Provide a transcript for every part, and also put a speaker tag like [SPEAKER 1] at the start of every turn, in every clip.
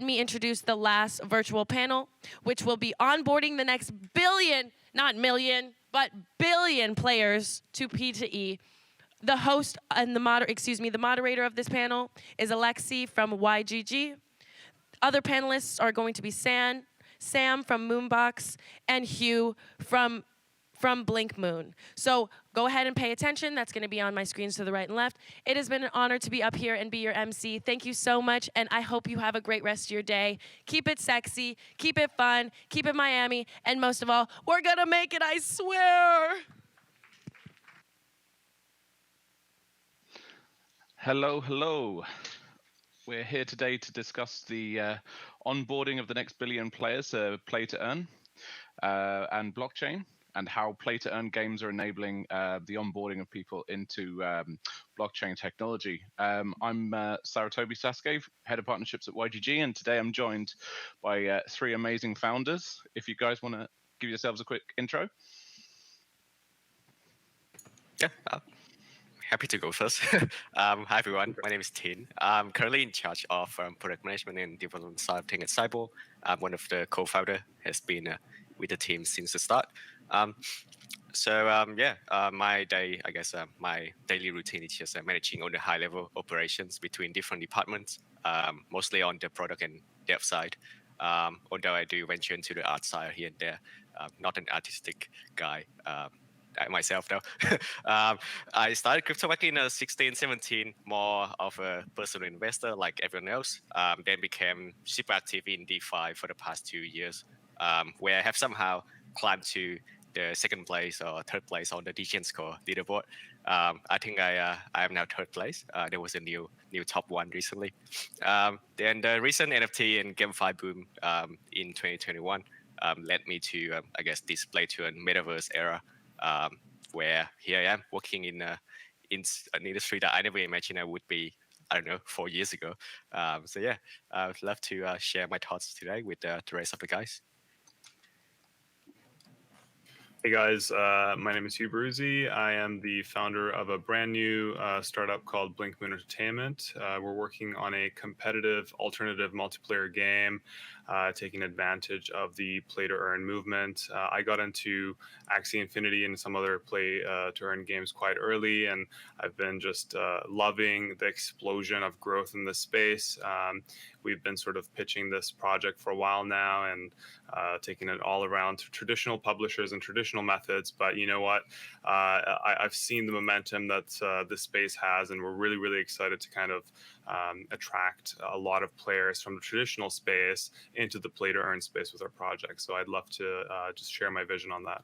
[SPEAKER 1] me introduce the last virtual panel, which will be onboarding the next billion, not million, but billion players to P2E. The host and the moderator of this panel is Alexei from YGG. Other panelists are going to be Sam from MOBOX and Hugh from Blinkmoon. So go ahead and pay attention. That's going to be on my screens to the right and left. It has been an honor to be up here and be your MC. Thank you so much, and I hope you have a great rest of your day. Keep it sexy, keep it fun, keep it Miami, and most of all, we're going to make it, I swear.
[SPEAKER 2] Hello, hello. We're here today to discuss the onboarding of the next billion players, play to earn, and blockchain, and how play to earn games are enabling the onboarding of people into blockchain technology. I'm Saratobi Sasuke, head of partnerships at YGG, and today I'm joined by three amazing founders. If you guys want to give yourselves a quick intro.
[SPEAKER 3] Yeah. Happy to go first. Hi everyone, my name is Tran. I'm currently in charge of product management and development side of things at Cyball. I'm one of the co-founder, has been with the team since the start. My day, I guess my daily routine is just managing all the high level operations between different departments, mostly on the product and dev side. Although I do venture into the art side here and there, not an artistic guy. Myself though. I started crypto back in 16, 17, more of a personal investor like everyone else. Then became super active in DeFi for the past 2 years, where I have somehow climbed to the second place or third place on the DCentral leaderboard. I think I am now third place. There was a new top one recently. Then the recent NFT and GameFi boom in 2021 led me to, I guess, this play to a metaverse era. Where here I am working in an industry that I never imagined I would be, I don't know, 4 years ago. I would love to share my thoughts today with the rest of the guys.
[SPEAKER 4] Hey guys, my name is Hugh Behroozy. I am the founder of a brand new startup called Blinkmoon Entertainment. We're working on a competitive alternative multiplayer game, taking advantage of the play-to-earn movement. I got into Axie Infinity and some other play-to-earn games quite early, and I've been just loving the explosion of growth in this space. We've been sort of pitching this project for a while now and taking it all around to traditional publishers and traditional methods. But you know what? I've seen the momentum that this space has, and we're really, really excited to kind of attract a lot of players from the traditional space into the play-to-earn space with our project. So I'd love to just share my vision on that.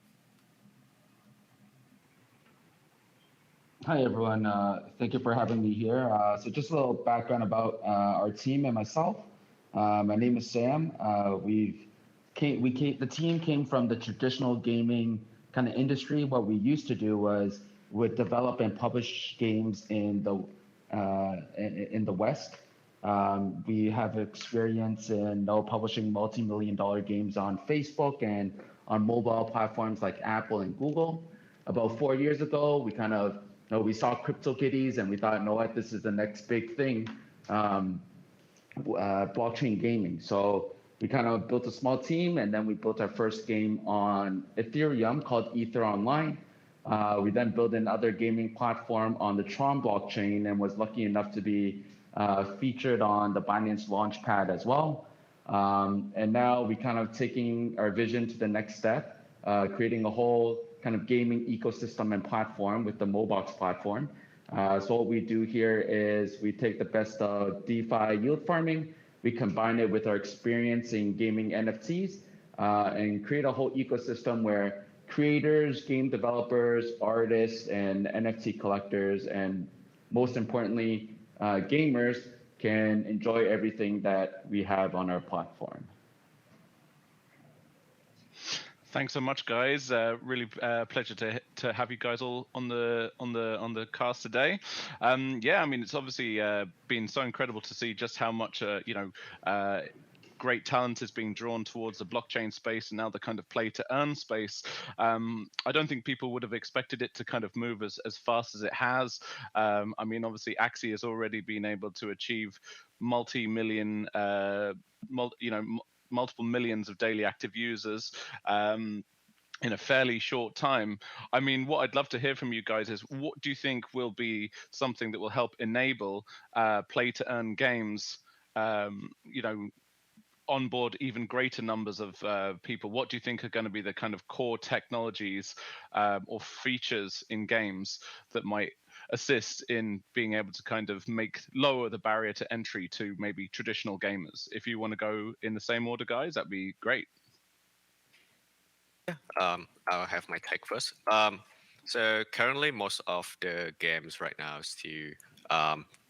[SPEAKER 5] Hi, everyone. Thank you for having me here. So just a little background about our team and myself. My name is Sam. The team came from the traditional gaming kind of industry. What we used to do was would develop and publish games in the West. We have experience in publishing multi-million-dollar games on Facebook and on mobile platforms like Apple and Google. About 4 years ago, we kind of we saw CryptoKitties and we thought, you know what, this is the next big thing, blockchain gaming. So we kind of built a small team, and then we built our first game on Ethereum called Ether Online. We then built another gaming platform on the Tran blockchain and was lucky enough to be featured on the Binance Launchpad as well. And now we kind of taking our vision to the next step, creating a whole kind of gaming ecosystem and platform with the MOBOX platform. So what we do here is we take the best of DeFi yield farming, we combine it with our experience in gaming NFTs, and create a whole ecosystem where creators, game developers, artists, and NFT collectors, and most importantly, gamers can enjoy everything that we have on our platform.
[SPEAKER 2] Thanks so much, guys. Really pleasure to have you guys all on the cast today. Yeah, I mean, it's obviously been so incredible to see just how much great talent is being drawn towards the blockchain space and now the kind of play to earn space. I don't think people would have expected it to kind of move as fast as it has. I mean, obviously, Axie has already been able to achieve multi-million, multiple millions of daily active users. In a fairly short time. I mean, what I'd love to hear from you guys is, what do you think will be something that will help enable play to earn games, onboard even greater numbers of people? What do you think are going to be the kind of core technologies or features in games that might assist in being able to kind of lower the barrier to entry to maybe traditional gamers? If you want to go in the same order, guys, that'd be great.
[SPEAKER 3] I'll have my take first. So currently, most of the games right now still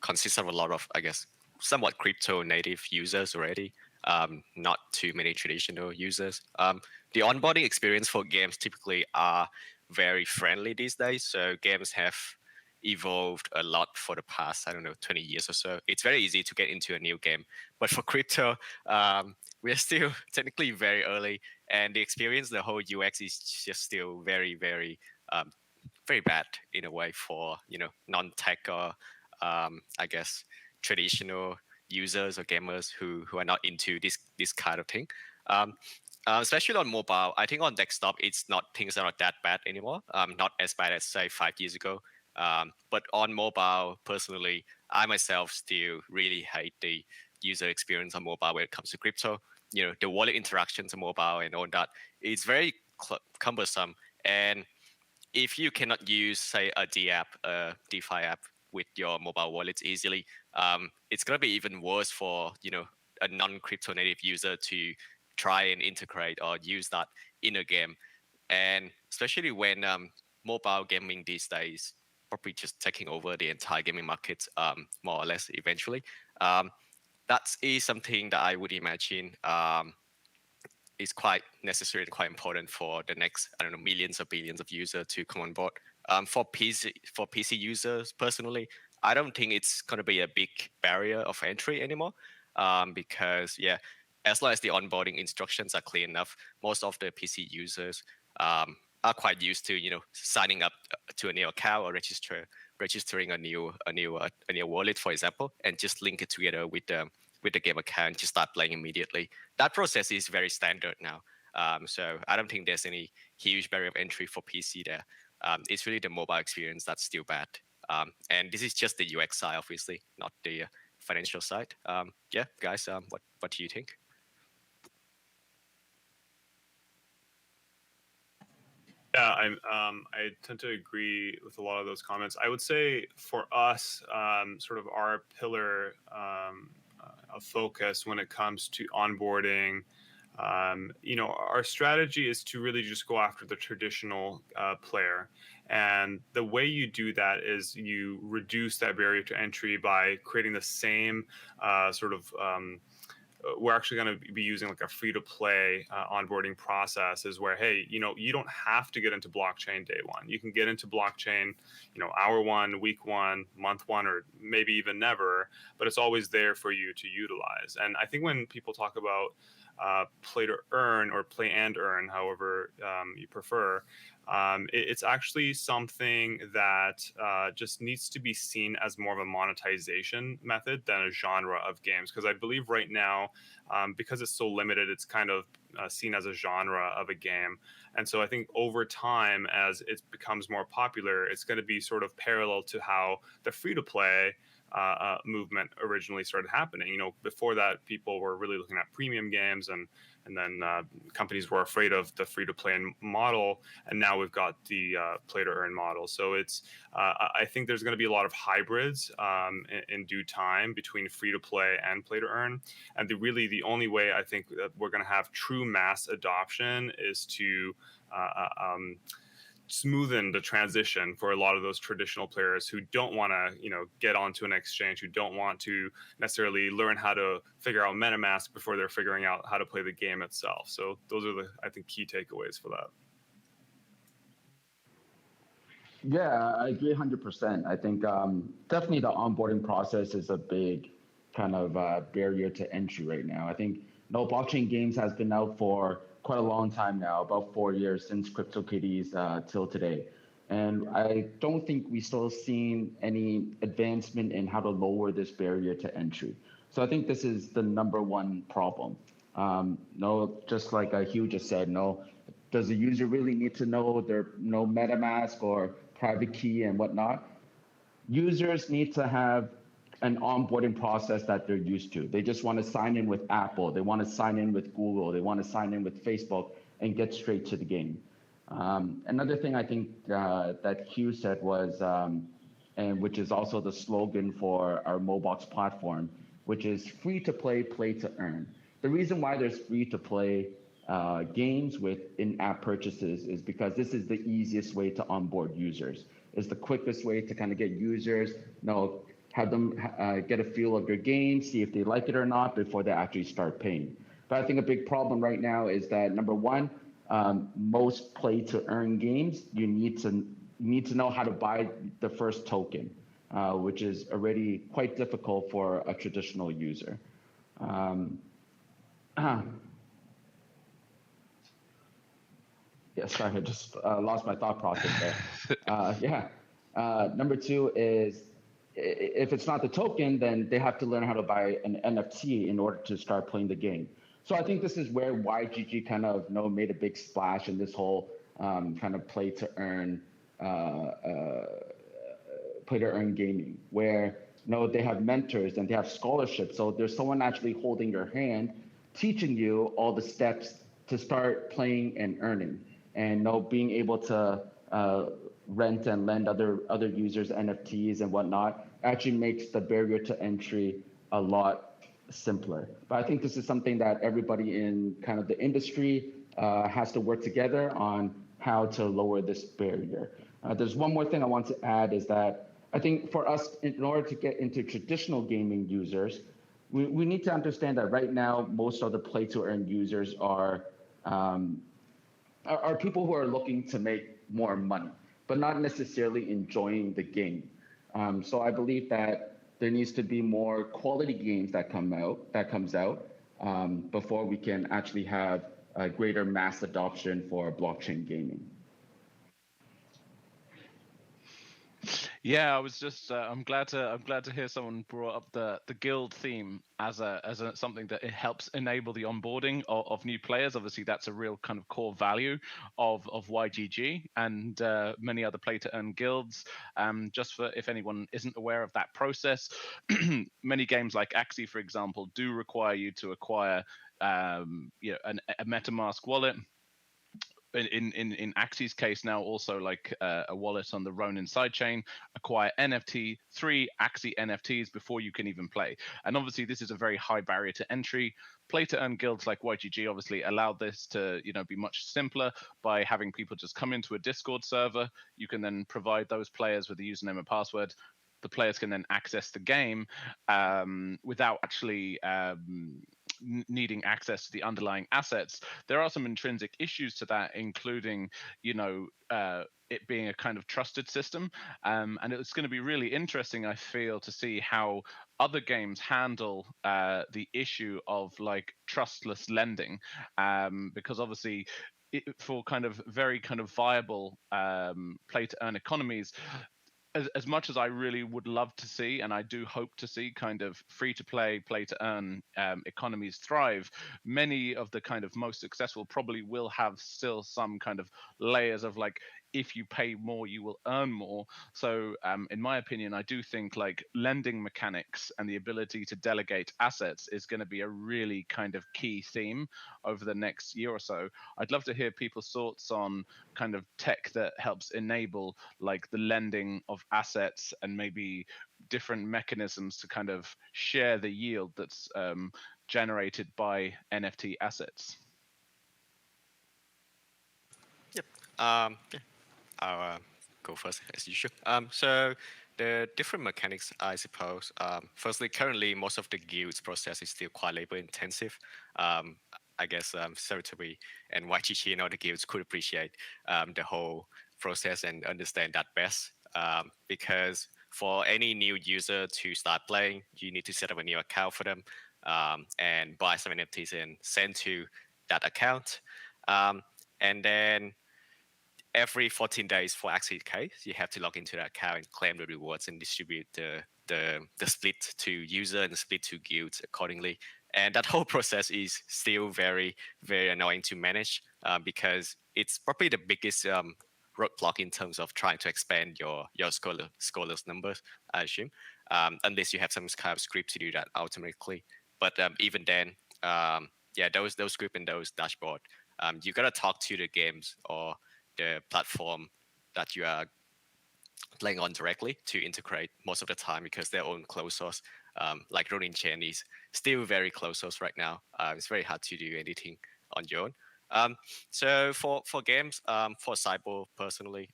[SPEAKER 3] consist of a lot of, I guess, somewhat crypto native users already. Not too many traditional users. The onboarding experience for games typically are very friendly these days. So games have evolved a lot for the past, 20 years or so. It's very easy to get into a new game. But for crypto, we're still technically very early, and the experience, the whole UX is just still very, very, very bad in a way for non-tech or I guess traditional users or gamers who are not into this kind of thing. Especially on mobile, I think on desktop things are not that bad anymore. Not as bad as say 5 years ago. But on mobile, personally, I myself still really hate the user experience on mobile when it comes to crypto. The wallet interactions on mobile and all that, it's very cumbersome. And if you cannot use, say, a DeFi app with your mobile wallets easily, it's going to be even worse for, a non-crypto native user to try and integrate or use that in a game. And especially when mobile gaming these days probably just taking over the entire gaming market, more or less eventually. That is something that I would imagine is quite necessary and quite important for the next, millions or billions of users to come on board. For PC users, personally, I don't think it's going to be a big barrier of entry anymore, because as long as the onboarding instructions are clear enough, most of the PC users are quite used to signing up to a new account or registering a new wallet, for example, and just link it together with the game account, just start playing immediately. That process is very standard now. So I don't think there's any huge barrier of entry for PC there. It's really the mobile experience that's still bad. And this is just the UX side, obviously, not the financial side. Guys, what do you think?
[SPEAKER 4] Yeah, I tend to agree with a lot of those comments. I would say for us, sort of our pillar of focus when it comes to onboarding, our strategy is to really just go after the traditional player. And the way you do that is you reduce that barrier to entry by creating the same we're actually going to be using like a free-to-play onboarding processes where, hey, you don't have to get into blockchain day one. You can get into blockchain, hour one, week one, month one, or maybe even never, but it's always there for you to utilize. And I think when people talk about play to earn or play and earn, however you prefer, it's actually something that just needs to be seen as more of a monetization method than a genre of games. Because I believe right now, because it's so limited, it's kind of seen as a genre of a game. And so I think over time, as it becomes more popular, it's going to be sort of parallel to how the free-to-play movement originally started happening. Before that, people were really looking at premium games, and then companies were afraid of the free-to-play model, and now we've got the play-to-earn model. So it's I think there's going to be a lot of hybrids in due time between free-to-play and play-to-earn, and the only way I think that we're going to have true mass adoption is to smoothen the transition for a lot of those traditional players who don't want to, get onto an exchange, who don't want to necessarily learn how to figure out MetaMask before they're figuring out how to play the game itself. So those are I think, key takeaways for that.
[SPEAKER 5] Yeah, I agree 100%. I think definitely the onboarding process is a big kind of barrier to entry right now. I think no, blockchain games has been out for quite a long time now, about 4 years since CryptoKitties till today. And I don't think we still seen any advancement in how to lower this barrier to entry. So I think this is the number one problem. No, just like Hugh just said, no, does the user really need to know their no MetaMask or private key and whatnot? Users need to have an onboarding process that they're used to. They just want to sign in with Apple. They want to sign in with Google. They want to sign in with Facebook and get straight to the game. Another thing I think that Hugh said was, and which is also the slogan for our MOBOX platform, which is free to play, play to earn. The reason why there's free to play games with in-app purchases is because this is the easiest way to onboard users. It's the quickest way to kind of get users, have them get a feel of your game, see if they like it or not before they actually start paying. But I think a big problem right now is that number one, most play-to-earn games, you need to know how to buy the first token, which is already quite difficult for a traditional user. Yeah, sorry, I just lost my thought process there. Number two is, if it's not the token, then they have to learn how to buy an NFT in order to start playing the game. So I think this is where YGG kind of made a big splash in this whole kind of play to earn gaming, where they have mentors and they have scholarships. So there's someone actually holding your hand, teaching you all the steps to start playing and earning, and being able to rent and lend other users NFTs and whatnot actually makes the barrier to entry a lot simpler. But I think this is something that everybody in kind of the industry has to work together on how to lower this barrier. There's one more thing I want to add is that I think for us, in order to get into traditional gaming users, we need to understand that right now, most of the play to earn users are people who are looking to make more money, but not necessarily enjoying the game. So I believe that there needs to be more quality games that comes out before we can actually have a greater mass adoption for blockchain gaming.
[SPEAKER 2] Yeah, I was just I'm glad to hear someone brought up the guild theme as something that it helps enable the onboarding of new players. Obviously, that's a real kind of core value of YGG and many other play to earn guilds. Just for if anyone isn't aware of that process, many games like Axie, for example, do require you to acquire a MetaMask wallet. In Axie's case now, also like a wallet on the Ronin sidechain, acquire 3 Axie NFTs before you can even play. And obviously, this is a very high barrier to entry. Play to earn guilds like YGG obviously allowed this to be much simpler by having people just come into a Discord server. You can then provide those players with a username and password. The players can then access the game without actually needing access to the underlying assets. There are some intrinsic issues to that, including it being a kind of trusted system, and it's going to be really interesting, I feel, to see how other games handle the issue of like trustless lending, because obviously for kind of very kind of viable play to earn economies, as much as I really would love to see, and I do hope to see kind of free to play, play to earn economies thrive, many of the kind of most successful probably will have still some kind of layers of like, if you pay more, you will earn more. So in my opinion, I do think like lending mechanics and the ability to delegate assets is going to be a really kind of key theme over the next year or so. I'd love to hear people's thoughts on kind of tech that helps enable like the lending of assets and maybe different mechanisms to kind of share the yield that's generated by NFT assets.
[SPEAKER 3] Yep. I'll go first as usual. So the different mechanics, I suppose. Firstly, currently most of the guilds process is still quite labor intensive. I guess Ceritary and YGG and other guilds could appreciate the whole process and understand that best. Because for any new user to start playing, you need to set up a new account for them. and buy some NFTs and send to that account. And then every 14 days for Axie case, you have to log into that account and claim the rewards and distribute the split to user and the split to guilds accordingly. And that whole process is still very, very annoying to manage because it's probably the biggest roadblock in terms of trying to expand your scholars numbers, I assume, unless you have some kind of script to do that automatically. But even then, yeah, those script and those dashboard, you gotta talk to the games or the platform that you are playing on directly to integrate most of the time because their own closed source, like running chain is still very closed source right now. It's very hard to do anything on your own. So for games, for Cyball personally,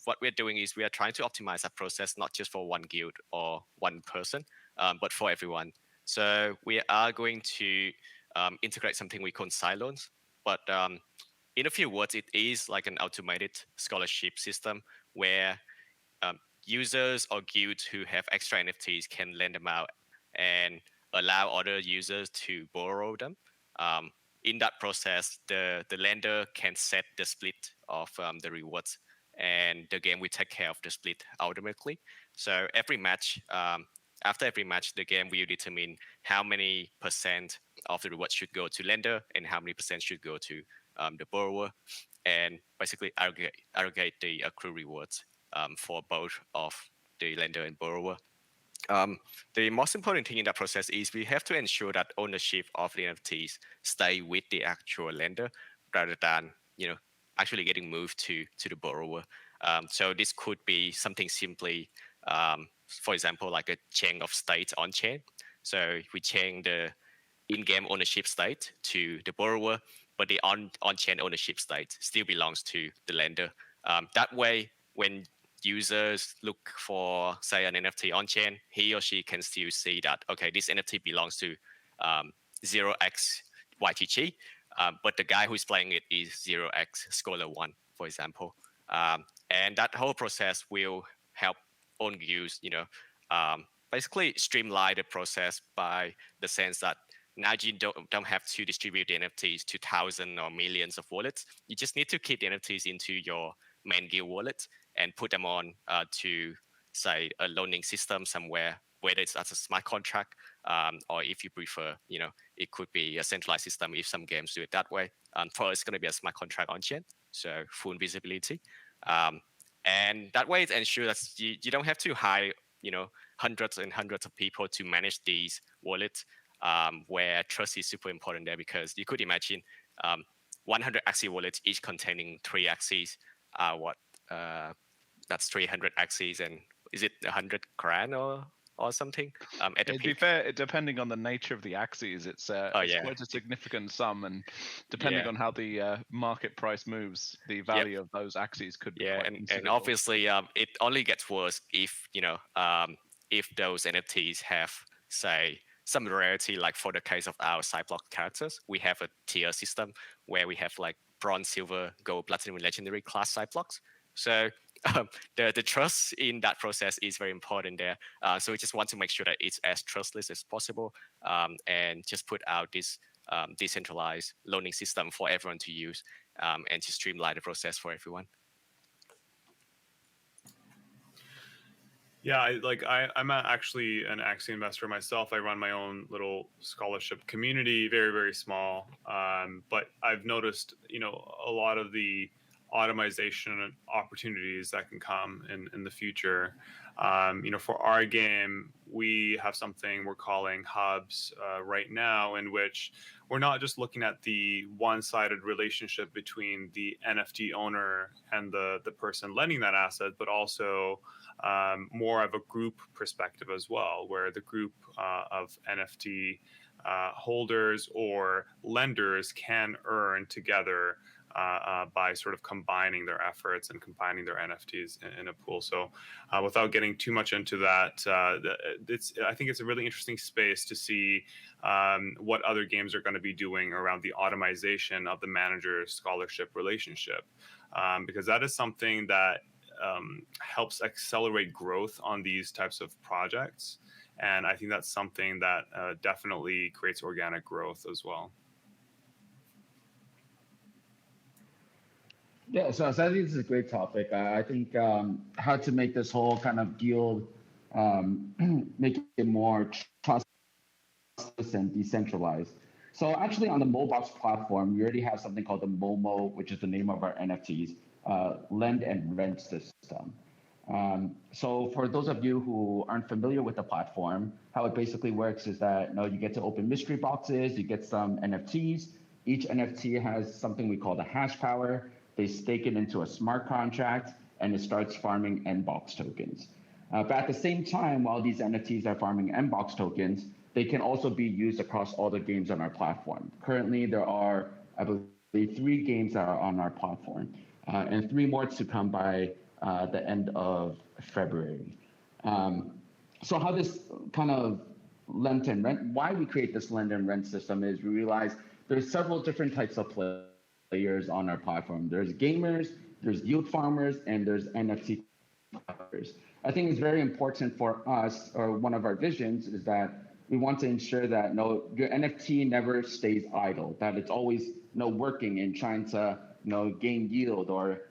[SPEAKER 3] what we're doing is we are trying to optimize that process not just for one guild or one person, but for everyone. So we are going to integrate something we call silos, but in a few words, it is like an automated scholarship system where users or guilds who have extra NFTs can lend them out and allow other users to borrow them. In that process, the lender can set the split of the rewards, and the game will take care of the split automatically. So every match, after every match, the game will determine how many percent of the rewards should go to lender and how many percent should go to the borrower, and basically aggregate the accrued rewards for both of the lender and borrower. The most important thing in that process is we have to ensure that ownership of the NFTs stay with the actual lender rather than actually getting moved to the borrower. So this could be something simply, for example, like a chain of state on chain. So we chain the in-game ownership state to the borrower, but the on-chain ownership state still belongs to the lender. That way, when users look for, say, an NFT on-chain, he or she can still see that, okay, this NFT belongs to 0x YTG, but the guy who's playing it is 0x Scholar1, for example. And that whole process will help own guilds, basically streamline the process by the sense that now you don't have to distribute the NFTs to thousands or millions of wallets. You just need to keep the NFTs into your main guild wallet and put them on to, say, a loaning system somewhere, whether it's as a smart contract or if you prefer, it could be a centralized system if some games do it that way. For us, it's going to be a smart contract on chain, so full visibility. And that way it ensures that you don't have to hire, hundreds and hundreds of people to manage these wallets, where trust is super important there, because you could imagine 100 Axie wallets, each containing 3 Axies. That's 300 Axies, and is it 100 Cran or something? At the
[SPEAKER 2] To be fair, depending on the nature of the Axies, it's quite a significant sum, and depending on how the market price moves, the value of those Axies could be quite considerable.
[SPEAKER 3] And obviously it only gets worse if if those NFTs have, say, some rarity. Like for the case of our Cyball characters, we have a tier system where we have like bronze, silver, gold, platinum, and legendary class Cyblocks. So the trust in that process is very important there. So we just want to make sure that it's as trustless as possible, and just put out this decentralized loaning system for everyone to use, and to streamline the process for everyone.
[SPEAKER 4] Yeah, I'm actually an Axie investor myself. I run my own little scholarship community, very, very small. But I've noticed, a lot of the automation opportunities that can come in the future. For our game, we have something we're calling hubs right now, in which we're not just looking at the one-sided relationship between the NFT owner and the person lending that asset, but also more of a group perspective as well, where the group of NFT holders or lenders can earn together by sort of combining their efforts and combining their NFTs in a pool. So without getting too much into that, I think it's a really interesting space to see what other games are going to be doing around the automation of the manager-scholarship relationship, because that is something that helps accelerate growth on these types of projects. And I think that's something that definitely creates organic growth as well.
[SPEAKER 5] Yeah, so I think this is a great topic. I think how to make this whole kind of guild, make it more trustless and decentralized. So actually on the MOBOX platform, we already have something called the MOMO, which is the name of our NFTs, lend and rent system. So for those of you who aren't familiar with the platform, how it basically works is that you get to open mystery boxes, you get some NFTs. Each NFT has something we call the hash power. They stake it into a smart contract, and it starts farming MBOX tokens. But at the same time, while these NFTs are farming MBOX tokens, they can also be used across all the games on our platform. Currently, there are, I believe, 3 games that are on our platform, and 3 more to come by the end of February. So how this kind of lend and rent, why we create this lend and rent system is we realize there's several different types of players on our platform. There's gamers, there's yield farmers, and there's NFT collectors. I think it's very important for us, or one of our visions is that we want to ensure that your NFT never stays idle, that it's always working and trying to gain yield or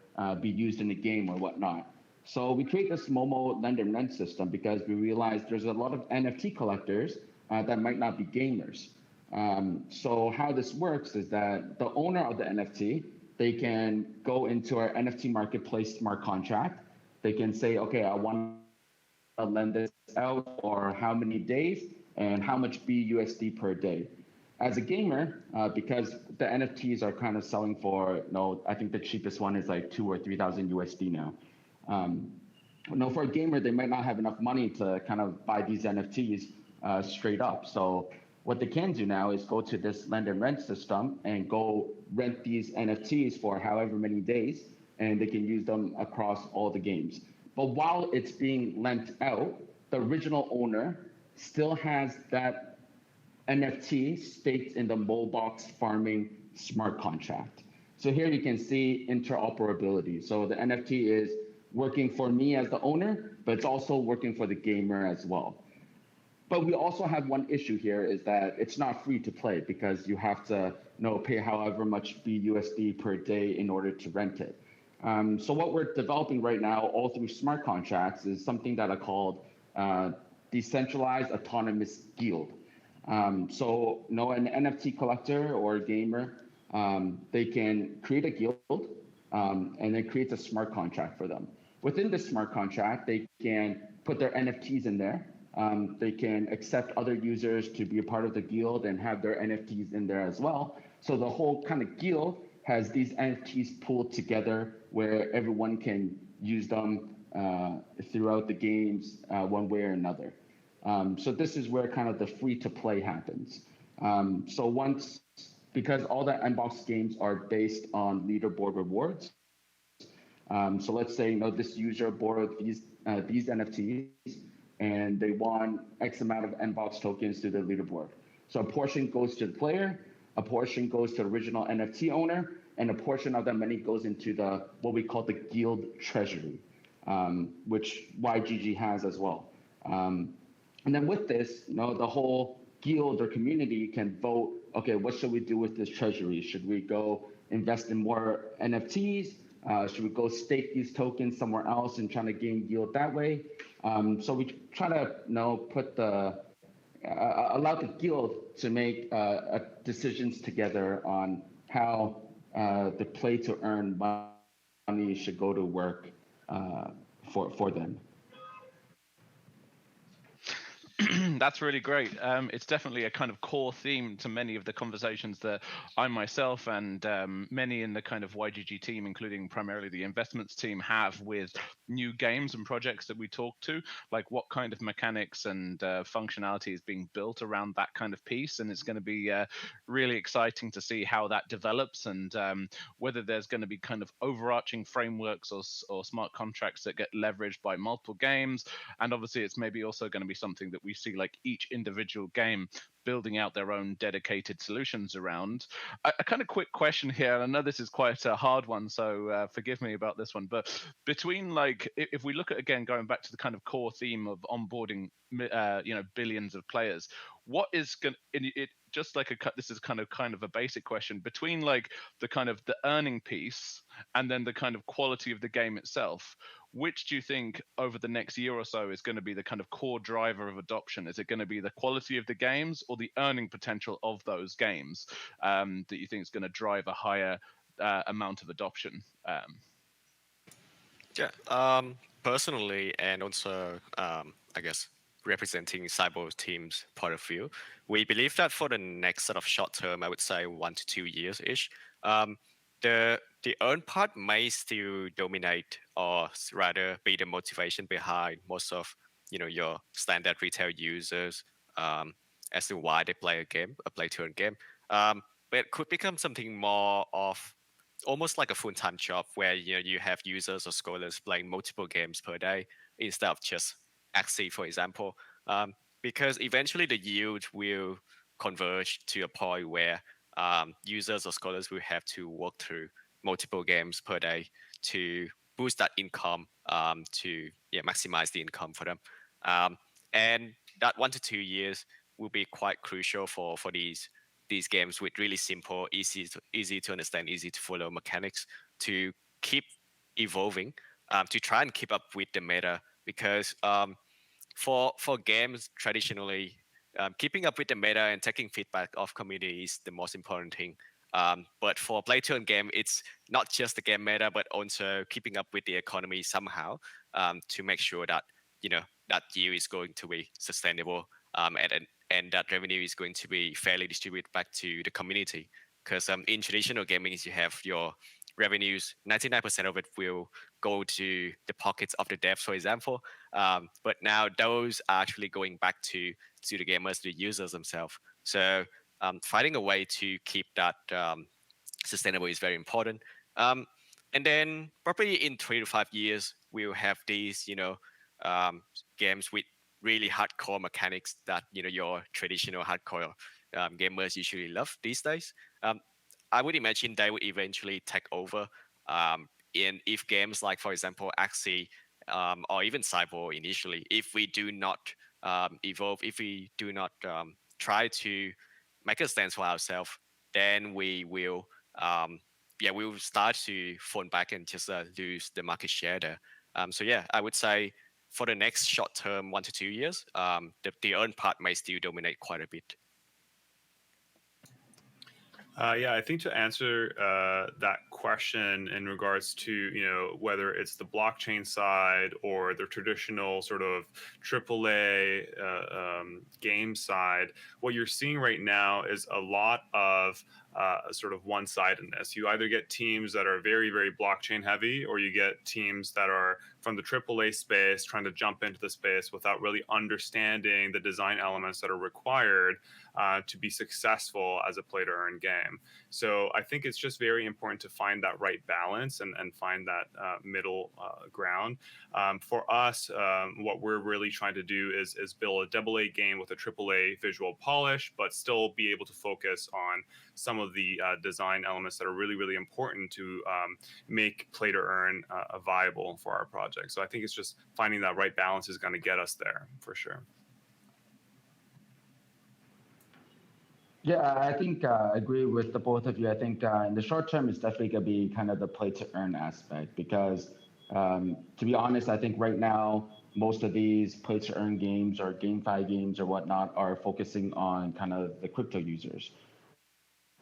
[SPEAKER 5] be used in the game or whatnot. So we create this Momo lend and rent system because we realize there's a lot of NFT collectors that might not be gamers. So how this works is that the owner of the NFT, they can go into our NFT marketplace smart contract. They can say, okay, I want to lend this out for how many days and how much BUSD per day. As a gamer, because the NFTs are kind of selling for, I think the cheapest one is like 2,000 or 3,000 USD now. For a gamer, they might not have enough money to kind of buy these NFTs straight up. So what they can do now is go to this lend and rent system and go rent these NFTs for however many days, and they can use them across all the games. But while it's being lent out, the original owner still has that NFT staked in the MOBOX farming smart contract. So here you can see interoperability. So the NFT is working for me as the owner, but it's also working for the gamer as well. But we also have one issue here is that it's not free to play because you have to pay however much BUSD per day in order to rent it. So what we're developing right now, all through smart contracts, is something that are called decentralized autonomous guild. So an NFT collector or a gamer, they can create a guild and then create a smart contract for them. Within the smart contract, they can put their NFTs in there. They can accept other users to be a part of the guild and have their NFTs in there as well. So the whole kind of guild has these NFTs pooled together where everyone can use them throughout the games one way or another. So this is where kind of the free to play happens. Because all the MBOX games are based on leaderboard rewards. So let's say this user borrowed these NFTs and they won X amount of MBOX tokens to the leaderboard. So a portion goes to the player, a portion goes to the original NFT owner, and a portion of that money goes into what we call the guild treasury, which YGG has as well. And then with this, the whole guild or community can vote, okay, what should we do with this treasury? Should we go invest in more NFTs? Should we go stake these tokens somewhere else and try to gain yield that way? So we try to allow the guild to make decisions together on how the play to earn money should go to work for them.
[SPEAKER 2] That's really great. It's definitely a kind of core theme to many of the conversations that I myself and many in the kind of YGG team, including primarily the investments team, have with new games and projects that we talk to, like what kind of mechanics and functionality is being built around that kind of piece. And it's going to be really exciting to see how that develops and whether there's going to be kind of overarching frameworks or smart contracts that get leveraged by multiple games. And obviously, it's maybe also going to be something that that we see like each individual game building out their own dedicated solutions around. A kind of quick question here, and I know this is quite a hard one, so forgive me about this one, but between like, if we look at, again, going back to the kind of core theme of onboarding, billions of players, what is going it just like this is kind of a basic question between like the kind of the earning piece and then the kind of quality of the game itself. Which do you think over the next year or so is going to be the kind of core driver of adoption? Is it going to be the quality of the games or the earning potential of those games that you think is going to drive a higher amount of adoption?
[SPEAKER 3] Personally, and also, I guess, representing Cyball team's point of view, we believe that for the next sort of short term, I would say 1 to 2 years-ish, the earn part may still dominate, or rather be the motivation behind most of your standard retail users as to why they play a play-to-earn game. But it could become something more of almost like a full-time job where you have users or scholars playing multiple games per day instead of just Axie, for example, because eventually the yield will converge to a point where users or scholars will have to work through multiple games per day to boost that income, to maximize the income for them. And that 1 to 2 years will be quite crucial for these games with really simple, easy to understand, easy to follow mechanics to keep evolving, to try and keep up with the meta. Because for games traditionally, keeping up with the meta and taking feedback of community is the most important thing. But for a play-to-earn game, it's not just the game meta, but also keeping up with the economy somehow, to make sure that that yield is going to be sustainable, and that revenue is going to be fairly distributed back to the community. Because in traditional gaming, you have your revenues, 99% of it will go to the pockets of the devs, for example. But now those are actually going back to the gamers, the users themselves. So finding a way to keep that sustainable is very important. And then probably in 3 to 5 years, we'll have these, games with really hardcore mechanics that your traditional hardcore gamers usually love these days. I would imagine they would eventually take over. If games like, for example, Axie or even Cyball initially, if we do not evolve, if we do not try to make a stance for ourselves, then we will we'll start to fall back and just lose the market share there. So yeah, I would say for the next short term, 1 to 2 years, the earn part may still dominate quite a bit.
[SPEAKER 4] I think to answer that question in regards to whether it's the blockchain side or the traditional sort of AAA game side, what you're seeing right now is a lot of sort of one-sidedness. You either get teams that are very, very blockchain heavy, or you get teams that are from the AAA space trying to jump into the space without really understanding the design elements that are required to be successful as a play-to-earn game. So I think it's just very important to find that right balance and find that middle ground. For us, what we're really trying to do is build a AA game with a AAA visual polish, but still be able to focus on some of the design elements that are really, really important to make play-to-earn viable for our project. So I think it's just finding that right balance is going to get us there for sure.
[SPEAKER 5] Yeah, I think I agree with the both of you. I think in the short term, it's definitely going to be kind of the play to earn aspect because, to be honest, I think right now, most of these play to earn games or GameFi games or whatnot are focusing on kind of the crypto users.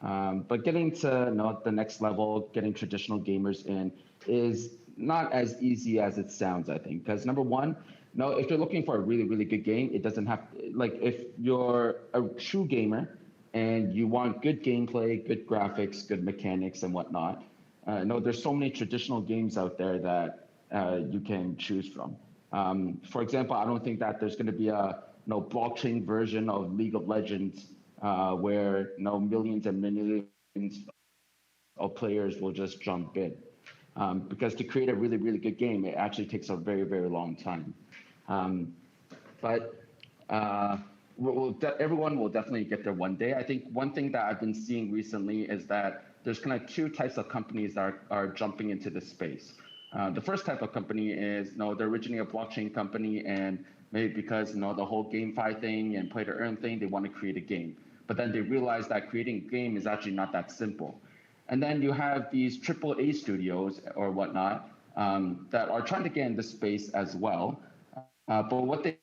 [SPEAKER 5] But getting to the next level, getting traditional gamers in is not as easy as it sounds, I think. Because number one, if you're looking for a really, really good game, it doesn't have, like if you're a true gamer, and you want good gameplay, good graphics, good mechanics, and whatnot. There's so many traditional games out there that you can choose from. For example, I don't think that there's going to be a blockchain version of League of Legends where millions and millions of players will just jump in. Because to create a really, really good game, it actually takes a very, very long time. But everyone will definitely get there one day. I think one thing that I've been seeing recently is that there's kind of two types of companies that are jumping into this space. The first type of company is, they're originally a blockchain company, and maybe because, the whole GameFi thing and play to earn thing, they want to create a game. But then they realize that creating a game is actually not that simple. And then you have these AAA studios or whatnot that are trying to get in this space as well. But what they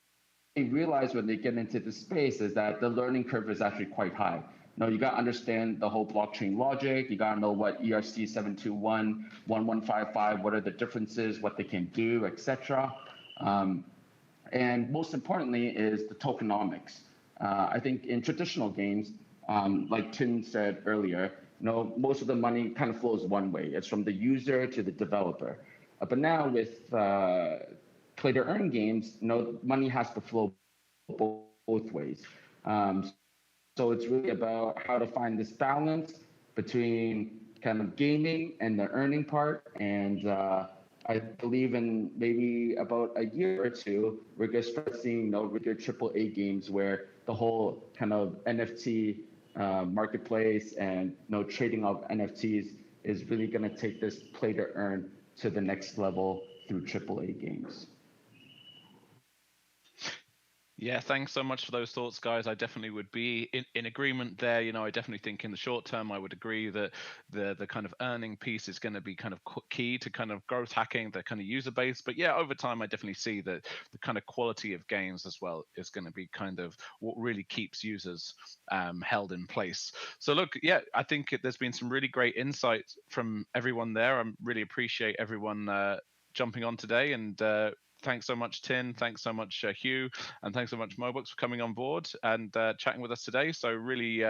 [SPEAKER 5] realize when they get into the space is that the learning curve is actually quite high. You got to understand the whole blockchain logic. You got to know what ERC 721, 1155, what are the differences, what they can do, etc. And most importantly is the tokenomics. I think in traditional games, like Tim said earlier, most of the money kind of flows one way. It's from the user to the developer. But now with play to earn games, money has to flow both ways. So it's really about how to find this balance between kind of gaming and the earning part. And I believe in maybe about a year or two, we're going to start seeing regular AAA games where the whole kind of NFT marketplace and trading of NFTs is really going to take this play to earn to the next level through AAA games.
[SPEAKER 2] Yeah, thanks so much for those thoughts, guys. I definitely would be in agreement there. I definitely think in the short term, I would agree that the kind of earning piece is going to be kind of key to kind of growth hacking the kind of user base. But yeah, over time, I definitely see that the kind of quality of games as well is going to be kind of what really keeps users held in place. So look, yeah, I think there's been some really great insights from everyone there. I really appreciate everyone jumping on today, and thanks so much, Tin. Thanks so much, Hugh, and thanks so much, MOBOX, for coming on board and chatting with us today. So really,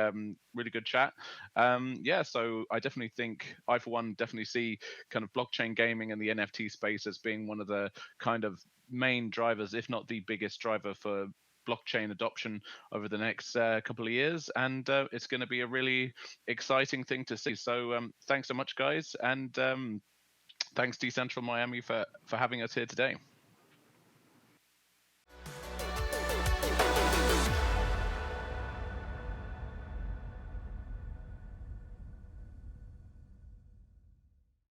[SPEAKER 2] really good chat. Yeah, so I definitely think I, for one, definitely see kind of blockchain gaming and the NFT space as being one of the kind of main drivers, if not the biggest driver for blockchain adoption over the next couple of years, and it's going to be a really exciting thing to see. So thanks so much, guys, and thanks DCentral Miami for having us here today.